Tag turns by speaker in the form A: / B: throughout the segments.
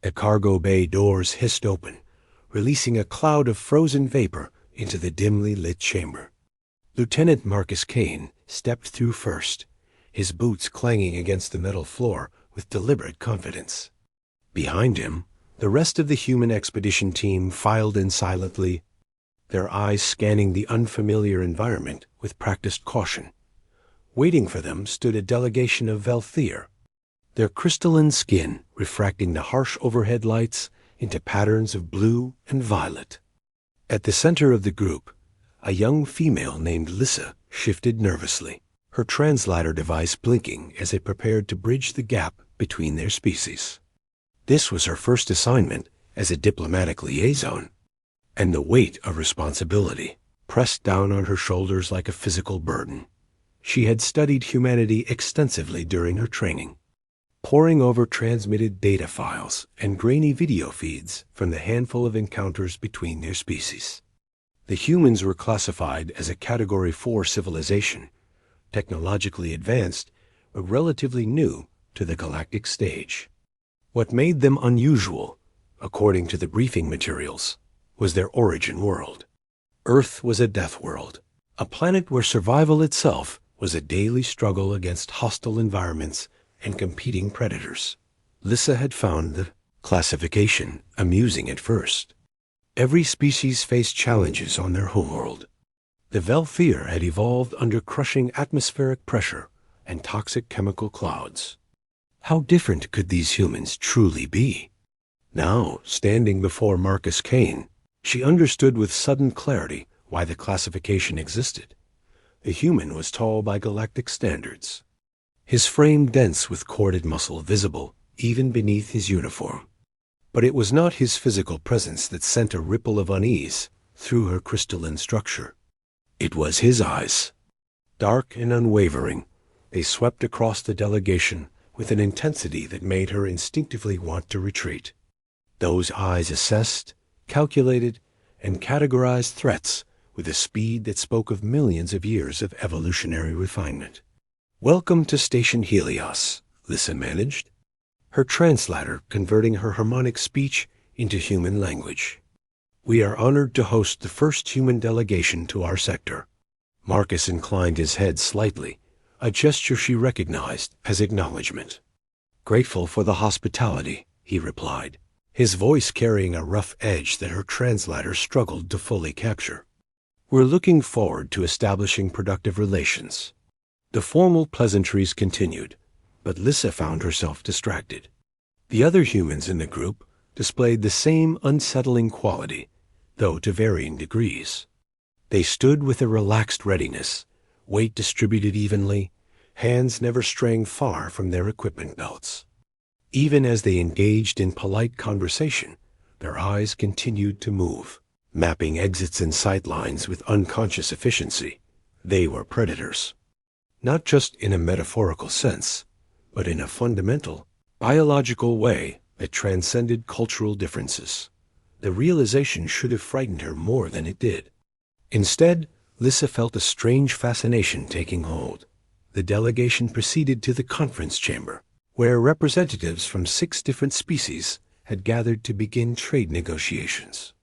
A: The cargo bay doors hissed open, releasing a cloud of frozen vapor into the dimly lit chamber. Lieutenant Marcus Kane stepped through first, his boots clanging against the metal floor with deliberate confidence. Behind him, the rest of the human expedition team filed in silently, their eyes scanning the unfamiliar environment with practiced caution. Waiting for them stood a delegation of Velthir, their crystalline skin refracting the harsh overhead lights into patterns of blue and violet. At the center of the group, a young female named Lissa shifted nervously, her translator device blinking as it prepared to bridge the gap between their species. This was her first assignment as a diplomatic liaison, and the weight of responsibility pressed down on her shoulders like a physical burden. She had studied humanity extensively during her training, poring over transmitted data files and grainy video feeds from the handful of encounters between their species. The humans were classified as a Category 4 civilization, technologically advanced but relatively new to the galactic stage. What made them unusual, according to the briefing materials, was their origin world. Earth was a death world, a planet where survival itself was a daily struggle against hostile environments and competing predators. Lissa had found the classification amusing at first. Every species faced challenges on their homeworld. The Velthir had evolved under crushing atmospheric pressure and toxic chemical clouds. How different could these humans truly be? Now, standing before Marcus Kane, she understood with sudden clarity why the classification existed. The human was tall by galactic standards, his frame dense with corded muscle visible even beneath his uniform. But it was not his physical presence that sent a ripple of unease through her crystalline structure. It was his eyes. Dark and unwavering, they swept across the delegation with an intensity that made her instinctively want to retreat. Those eyes assessed, calculated, and categorized threats with a speed that spoke of millions of years of evolutionary refinement. "Welcome to Station Helios," Lissa managed, her translator converting her harmonic speech into human language. "We are honored to host the first human delegation to our sector." Marcus inclined his head slightly, a gesture she recognized as acknowledgement. "Grateful for the hospitality," he replied, his voice carrying a rough edge that her translator struggled to fully capture. "We're looking forward to establishing productive relations." The formal pleasantries continued, but Lissa found herself distracted. The other humans in the group displayed the same unsettling quality, though to varying degrees. They stood with a relaxed readiness, weight distributed evenly, hands never straying far from their equipment belts. Even as they engaged in polite conversation, their eyes continued to move, mapping exits and sight lines with unconscious efficiency. They were predators. Not just in a metaphorical sense, but in a fundamental, biological way that transcended cultural differences. The realization should have frightened her more than it did. Instead, Lissa felt a strange fascination taking hold. The delegation proceeded to the conference chamber, where representatives from 6 different species had gathered to begin trade negotiations.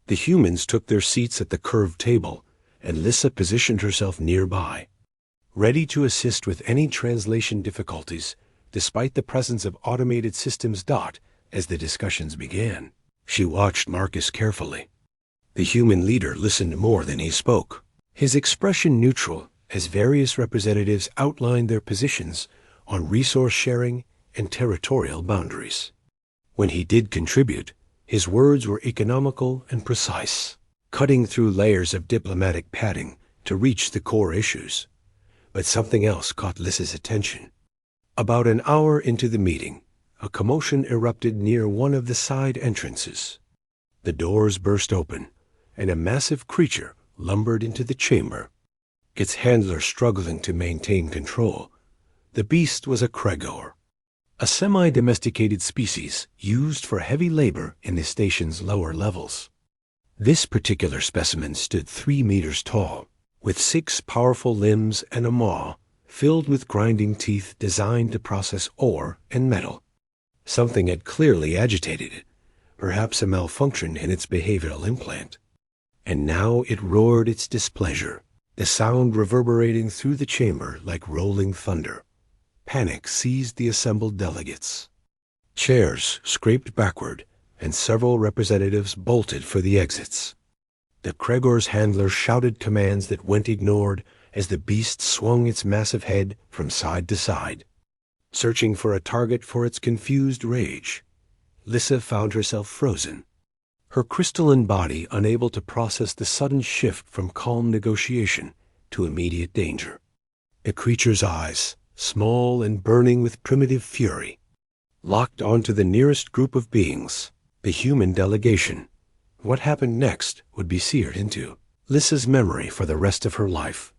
A: The humans took their seats at the curved table, and Lissa positioned herself nearby, ready to assist with any translation difficulties, despite the presence of automated systems Deat as the discussions began. She watched Marcus carefully. The human leader listened more than he spoke, his expression neutral as various representatives outlined their positions on resource sharing and territorial boundaries. When he did contribute, his words were economical and precise, cutting through layers of diplomatic padding to reach the core issues. But something else caught Lissa's attention. About an hour into the meeting, a commotion erupted near one of the side entrances. The doors burst open, and a massive creature lumbered into the chamber, its handler struggling to maintain control. The beast was a Kregor, a semi-domesticated species used for heavy labor in the station's lower levels. This particular specimen stood 3 meters tall, with 6 powerful limbs and a maw filled with grinding teeth designed to process ore and metal. Something had clearly agitated it, perhaps a malfunction in its behavioral implant. And now it roared its displeasure, the sound reverberating through the chamber like rolling thunder. Panic seized the assembled delegates. Chairs scraped backward, and several representatives bolted for the exits. The Kregor's handler shouted commands that went ignored as the beast swung its massive head from side to side, searching for a target for its confused rage. Lissa found herself frozen, her crystalline body unable to process the sudden shift from calm negotiation to immediate danger. The creature's eyes, small and burning with primitive fury, locked onto the nearest group of beings, the human delegation. What happened next would be seared into Lissa's memory for the rest of her life.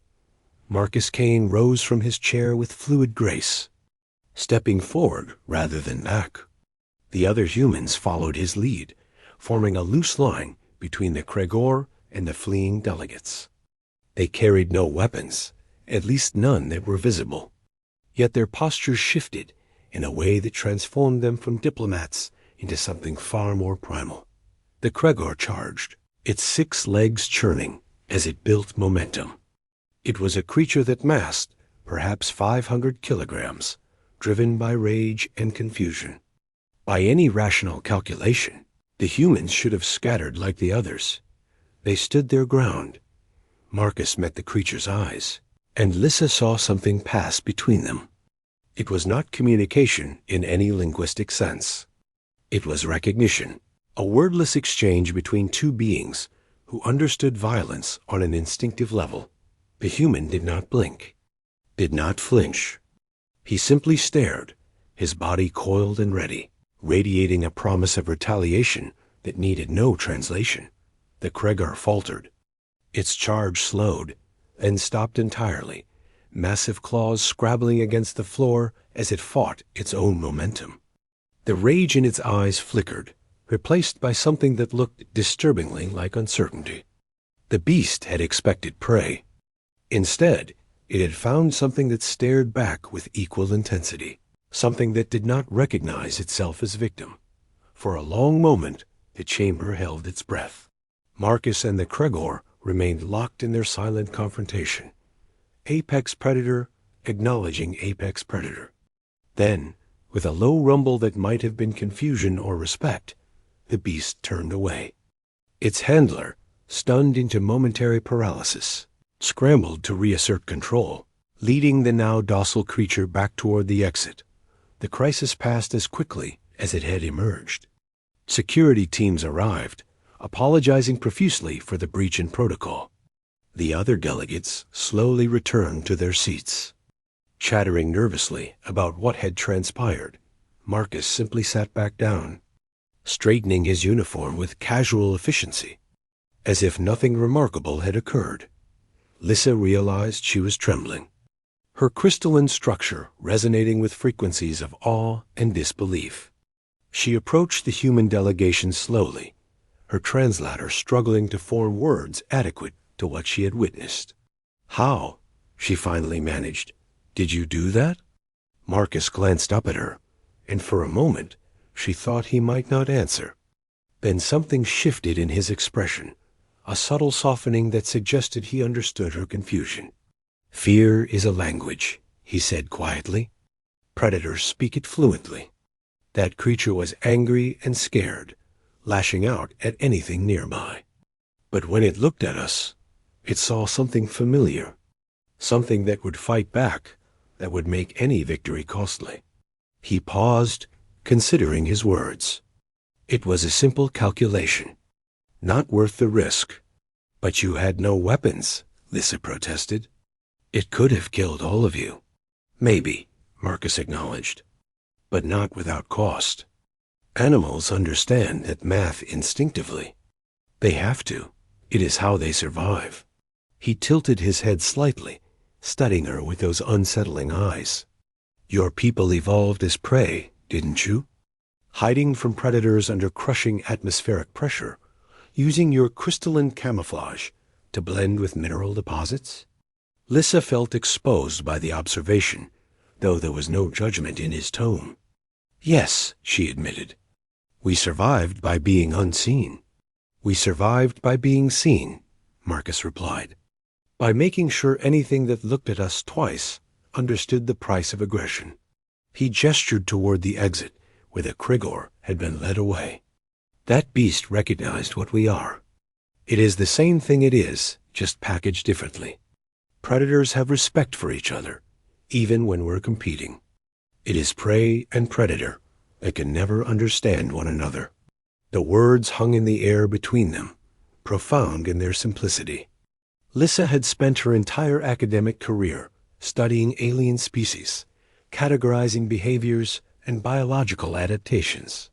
A: Marcus Kane rose from his chair with fluid grace, stepping forward rather than back. The other humans followed his lead, forming a loose line between the Kregor and the fleeing delegates. They carried no weapons, at least none that were visible. Yet their postures shifted in a way that transformed them from diplomats into something far more primal. The Kregor charged, its 6 legs churning as it built momentum. It was a creature that massed perhaps 500 kilograms, driven by rage and confusion. By any rational calculation, the humans should have scattered like the others. They stood their ground. Marcus met the creature's eyes, and Lissa saw something pass between them. It was not communication in any linguistic sense. It was recognition, a wordless exchange between two beings who understood violence on an instinctive level. The human did not blink, did not flinch. He simply stared, his body coiled and ready, radiating a promise of retaliation that needed no translation. The Kregor faltered. Its charge slowed, then stopped entirely, massive claws scrabbling against the floor as it fought its own momentum. The rage in its eyes flickered, replaced by something that looked disturbingly like uncertainty. The beast had expected prey. Instead, it had found something that stared back with equal intensity, something that did not recognize itself as victim. For a long moment, the chamber held its breath. Marcus and the Kregor remained locked in their silent confrontation, apex predator acknowledging apex predator. Then, with a low rumble that might have been confusion or respect, the beast turned away. Its handler, stunned into momentary paralysis, scrambled to reassert control, leading the now docile creature back toward the exit. The crisis passed as quickly as it had emerged. Security teams arrived, apologizing profusely for the breach in protocol. The other delegates slowly returned to their seats. Chattering nervously about what had transpired, Marcus simply sat back down, straightening his uniform with casual efficiency, as if nothing remarkable had occurred. Lissa realized she was trembling, her crystalline structure resonating with frequencies of awe and disbelief. She approached the human delegation slowly, her translator struggling to form words adequate to what she had witnessed. "How?" she finally managed. "Did you do that?" Marcus glanced up at her, and for a moment she thought he might not answer. Then something shifted in his expression, a subtle softening that suggested he understood her confusion. "Fear is a language," he said quietly. "Predators speak it fluently." That creature was angry and scared, lashing out at anything nearby. But when it looked at us, it saw something familiar, something that would fight back, that would make any victory costly. He paused, considering his words. It was a simple calculation, not worth the risk. "But you had no weapons," Lissa protested. "It could have killed all of you." "Maybe," Marcus acknowledged, "but not without cost. Animals understand that math instinctively. They have to. It is how they survive." He tilted his head slightly, studying her with those unsettling eyes. "Your people evolved as prey, didn't you? Hiding from predators under crushing atmospheric pressure, using your crystalline camouflage to blend with mineral deposits?" Lissa felt exposed by the observation, though there was no judgment in his tone. Yes, she admitted. We survived by being unseen. We survived by being seen, Marcus replied. By making sure anything that looked at us twice understood the price of aggression. He gestured toward the exit, where the Krigor had been led away. That beast recognized what we are. It is the same thing it is, just packaged differently. Predators have respect for each other, even when we're competing. It is prey and predator that can never understand one another. The words hung in the air between them, profound in their simplicity. Lissa had spent her entire academic career studying alien species, categorizing behaviors and biological adaptations.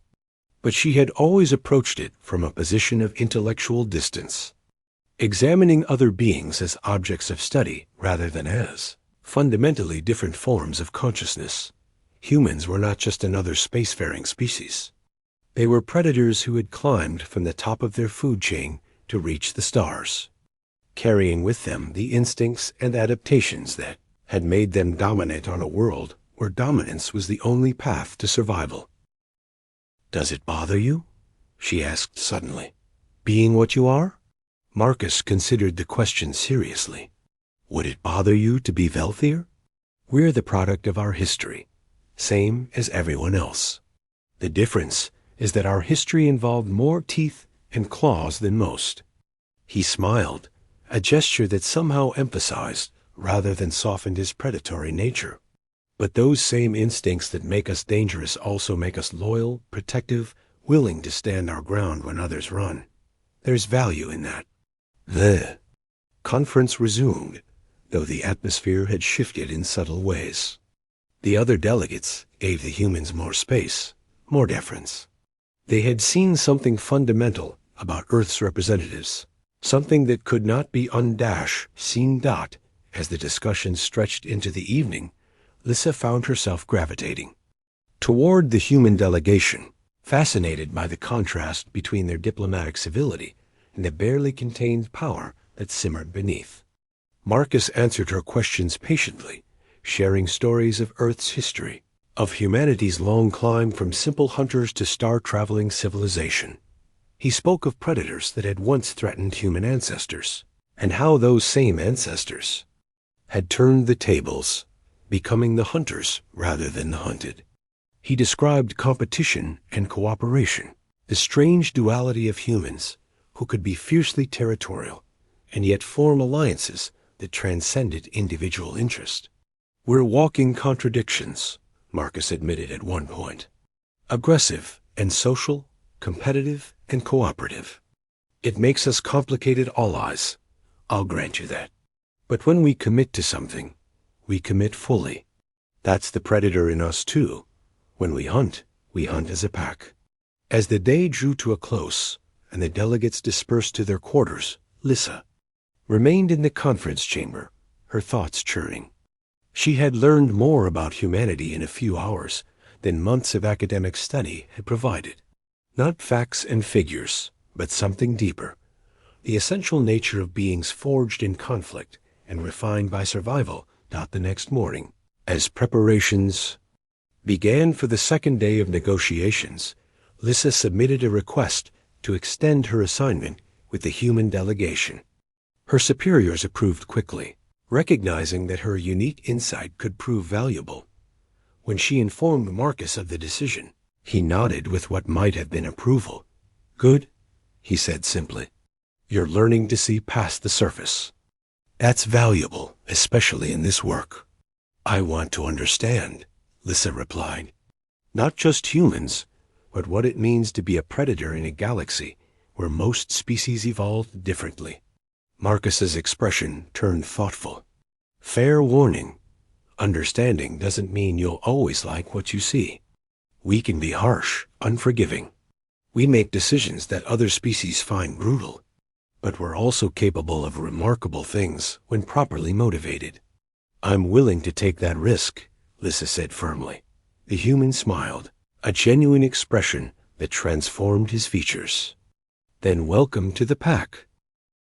A: But she had always approached it from a position of intellectual distance, examining other beings as objects of study rather than as fundamentally different forms of consciousness. Humans were not just another spacefaring species. They were predators who had climbed from the top of their food chain to reach the stars, carrying with them the instincts and adaptations that had made them dominant on a world where dominance was the only path to survival. "Does it bother you?" she asked suddenly. "Being what you are?" Marcus considered the question seriously. "Would it bother you to be Velthier? We're the product of our history, same as everyone else. The difference is that our history involved more teeth and claws than most." He smiled, a gesture that somehow emphasized rather than softened his predatory nature. But those same instincts that make us dangerous also make us loyal, protective, willing to stand our ground when others run. There's value in that. The conference resumed, though the atmosphere had shifted in subtle ways. The other delegates gave the humans more space, more deference. They had seen something fundamental about Earth's representatives, something that could not be seen. As the discussion stretched into the evening, Lissa found herself gravitating toward the human delegation, fascinated by the contrast between their diplomatic civility and the barely contained power that simmered beneath. Marcus answered her questions patiently, sharing stories of Earth's history, of humanity's long climb from simple hunters to star-traveling civilization. He spoke of predators that had once threatened human ancestors, and how those same ancestors had turned the tables, becoming the hunters rather than the hunted. He described competition and cooperation, the strange duality of humans who could be fiercely territorial and yet form alliances that transcended individual interest. "We're walking contradictions," Marcus admitted at one point. "Aggressive and social, competitive and cooperative. It makes us complicated allies, I'll grant you that. But when we commit to something, we commit fully. That's the predator in us too. When we hunt as a pack." As the day drew to a close and the delegates dispersed to their quarters, Lissa remained in the conference chamber, her thoughts churning. She had learned more about humanity in a few hours than months of academic study had provided. Not facts and figures, but something deeper. The essential nature of beings forged in conflict and refined by survival. The next morning, as preparations began for the second day of negotiations, Lissa submitted a request to extend her assignment with the human delegation. Her superiors approved quickly, recognizing that her unique insight could prove valuable. When she informed Marcus of the decision, he nodded with what might have been approval. "Good," he said simply. "You're learning to see past the surface. That's valuable, especially in this work." "I want to understand," Lissa replied. "Not just humans, but what it means to be a predator in a galaxy where most species evolved differently." Marcus's expression turned thoughtful. "Fair warning. Understanding doesn't mean you'll always like what you see. We can be harsh, unforgiving. We make decisions that other species find brutal. But we're also capable of remarkable things when properly motivated." "I'm willing to take that risk," Lissa said firmly. The human smiled, a genuine expression that transformed his features. "Then welcome to the pack."